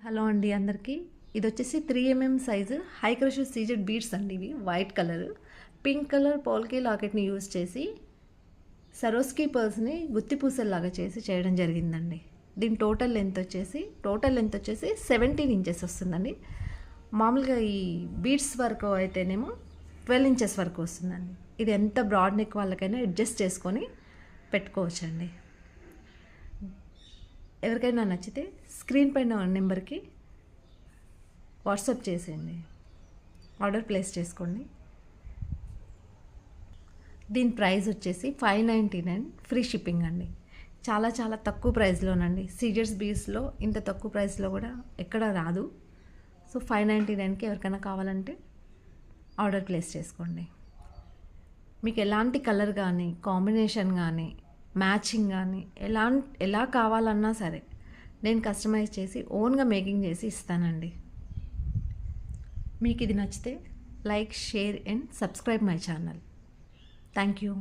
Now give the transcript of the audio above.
Hello అండి అందరికీ. ఇది వచ్చేసి 3 mm size high crusher CZ beads అండి. ఇవి white colour, pink colour polki లాకెట్ని యూజ్ చేసి సరోస్కీ పర్ల్స్ని గుత్తి పూసల్లాగా చేసి చేయడం జరిగిందండి. దీని టోటల్ లెంత్ వచ్చేసి 17 ఇంచెస్ వస్తుందండి. మామూలుగా ఈ బీడ్స్ వరకు అయితేనేమో 12 ఇంచెస్ వరకు వస్తుందండి. ఇది ఎంత బ్రాడ్ నెక్ వాళ్ళకైనా అడ్జస్ట్ చేసుకొని పెట్టుకోవచ్చండి. ఎవరికైనా నచ్చితే స్క్రీన్ పైన నెంబర్కి వాట్సాప్ చేసేయండి, ఆర్డర్ ప్లేస్ చేసుకోండి. దీని ప్రైస్ వచ్చేసి 599 ఫ్రీ షిప్పింగ్ అండి. చాలా చాలా తక్కువ ప్రైస్లోనండి. సీజర్స్ బీస్లో ఇంత తక్కువ ప్రైస్లో కూడా ఎక్కడ రాదు. సో 599కి ఎవరికైనా కావాలంటే ఆర్డర్ ప్లేస్ చేసుకోండి. మీకు ఎలాంటి కలర్ కానీ కాంబినేషన్ కానీ మ్యాచింగ్ కానీ ఎలా కావాలన్నా సరే నేను కస్టమైజ్ చేసి ఓన్గా మేకింగ్ చేసి ఇస్తానండి. మీకు ఇది నచ్చితే like, share and subscribe my channel. Thank you.